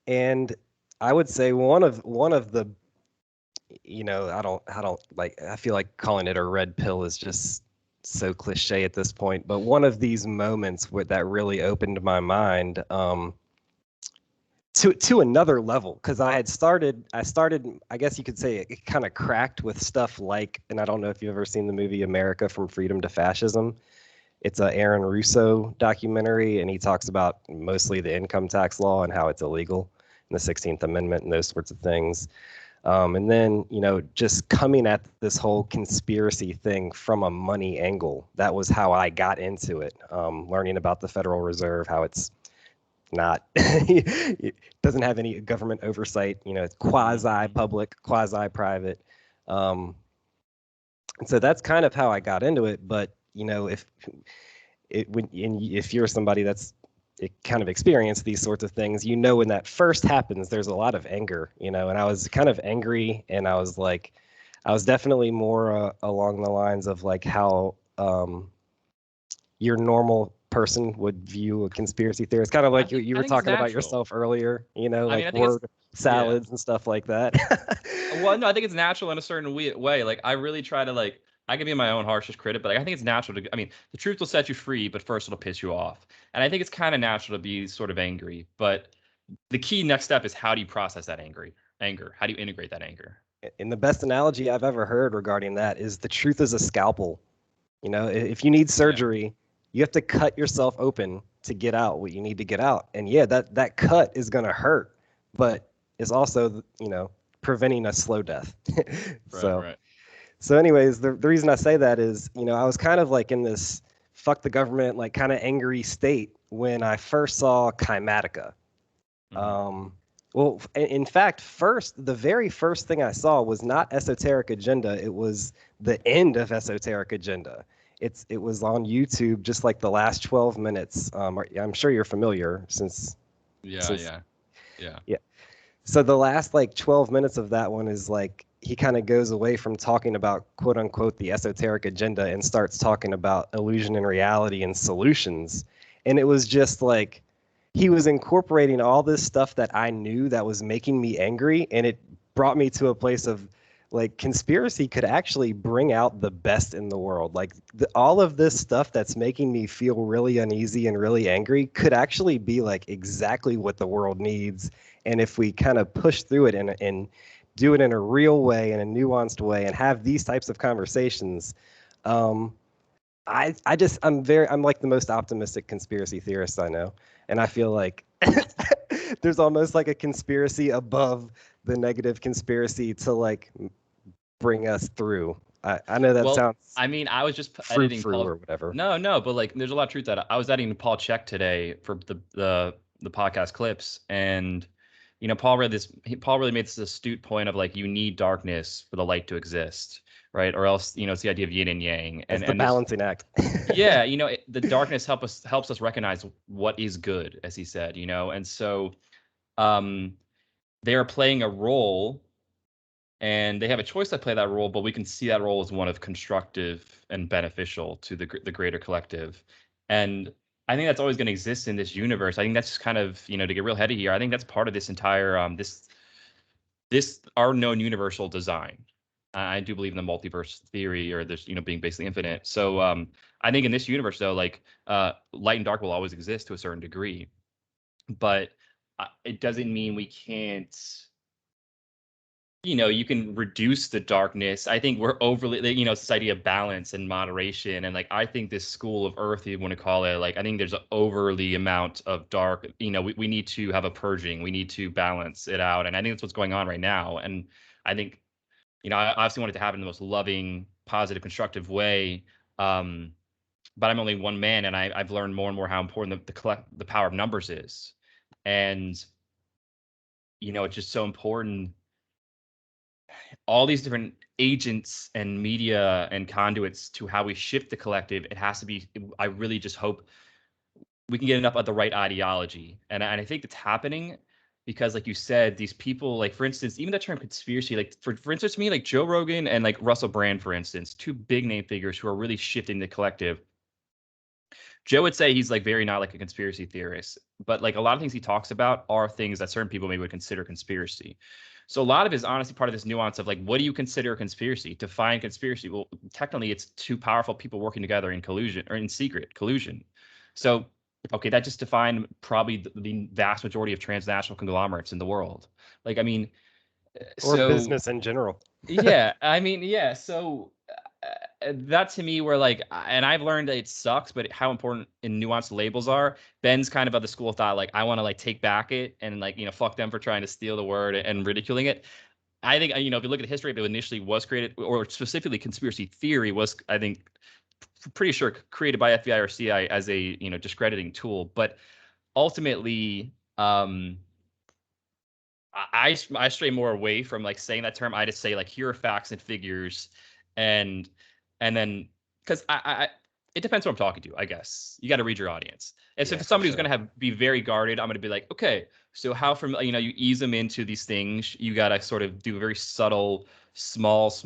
And I would say one of the, I don't like, I feel like calling it a red pill is just so cliche at this point, but one of these moments that really opened my mind, to another level, because I started, I guess you could say it kind of cracked with stuff like, and I don't know if you've ever seen the movie America from Freedom to Fascism. It's a Aaron Russo documentary, and he talks about mostly the income tax law and how it's illegal, and the 16th Amendment and those sorts of things. And then, just coming at this whole conspiracy thing from a money angle. That was how I got into it. Learning about the Federal Reserve, how it's not, it doesn't have any government oversight. It's quasi public, quasi private. Um, and so that's kind of how I got into it. But if you're somebody that's kind of experienced these sorts of things, when that first happens, there's a lot of anger, and I was kind of angry, and I was definitely more along the lines of like how your normal person would view a conspiracy theorist, kind of like you I were think it's talking about natural. yourself earlier, I mean, like I think it's word yeah. salads and stuff like that. Well, no, I think it's natural in a certain way. Like, I really try to like. I can be my own harshest critic, but like, I think it's natural to. I mean, the truth will set you free, but first it'll piss you off. And I think it's kind of natural to be sort of angry. But the key next step is, how do you process that anger? How do you integrate that anger? And the best analogy I've ever heard regarding that is the truth is a scalpel. If you need Yeah. surgery, you have to cut yourself open to get out what you need to get out. And yeah, that cut is going to hurt, but it's also, preventing a slow death. Right. so, Right. so anyways, the reason I say that is, I was kind of like in this fuck the government, like kind of angry state when I first saw Kymatica. Hmm. Um, well, in fact, the very first thing I saw was not Esoteric Agenda. It was the end of Esoteric Agenda. It was on YouTube, just like the last 12 minutes. I'm sure you're familiar Yeah. since Yeah. Yeah. yeah. So the last like 12 minutes of that one is like he kind of goes away from talking about quote unquote the esoteric agenda and starts talking about illusion and reality and solutions. And it was just like he was incorporating all this stuff that I knew that was making me angry, and it brought me to a place of like conspiracy could actually bring out the best in the world. Like all of this stuff that's making me feel really uneasy and really angry could actually be like exactly what the world needs. And if we kind of push through it and do it in a real way, in a nuanced way, and have these types of conversations, um, I'm like the most optimistic conspiracy theorist I know, and I feel like there's almost like a conspiracy above the negative conspiracy to like bring us through. I know that Well, sounds I mean, I was just frou editing frou Paul. or whatever. No, no, but like, there's a lot of truth that I was editing Paul Check today for the podcast clips, and Paul really made this astute point of like, you need darkness for the light to exist, right? Or else, it's the idea of yin and yang, It's and the this, balancing act. yeah, the darkness helps us recognize what is good, as he said, and so um, they are playing a role, and they have a choice to play that role, but we can see that role as one of constructive and beneficial to the greater collective. And I think that's always going to exist in this universe. I think that's just kind of, to get real heady here, I think that's part of this entire this our known universal design. I do believe in the multiverse theory, or this, being basically infinite. So I think in this universe, though, like, light and dark will always exist to a certain degree, but it doesn't mean we can't, you can reduce the darkness. I think we're overly, it's this idea of balance and moderation. And like, I think this school of earth, you want to call it, like, I think there's an overly amount of dark, we need to have a purging. We need to balance it out. And I think that's what's going on right now. And I think, I obviously want it to happen in the most loving, positive, constructive way. Um, but I'm only one man, and I've learned more and more how important the power of numbers is. And, it's just so important, all these different agents and media and conduits to how we shift the collective. It has to be, I really just hope we can get enough of the right ideology. And I think it's happening because, like you said, these people, like, for instance, even the term conspiracy, like, for instance, to me, like Joe Rogan and like Russell Brand, for instance, two big name figures who are really shifting the collective. Joe would say he's like very not like a conspiracy theorist. but like a lot of things he talks about are things that certain people maybe would consider conspiracy. So a lot of it is honestly part of this nuance of like, what do you consider a conspiracy? Define conspiracy. Well, technically, it's two powerful people working together in collusion or in secret collusion. So, okay, that just defined probably the vast majority of transnational conglomerates in the world. Like, I mean, Or so business in general. yeah, I mean, yeah. So that to me, where like, and I've learned that it sucks, but how important and nuanced labels are. Ben's kind of the school of thought, like I want to like take back it and like fuck them for trying to steal the word and ridiculing it. I think if you look at the history of it, initially was created, or specifically conspiracy theory was, I think, pretty sure created by FBI or CIA as a discrediting tool, but ultimately. I stray more away from like saying that term. I just say like here are facts and figures, and then because I it depends who I'm talking to. I guess you got to read your audience. And so Yeah, if for somebody who's sure. gonna be very guarded, I'm gonna be like, okay, so how from you ease them into these things. You got to sort of do a very subtle, small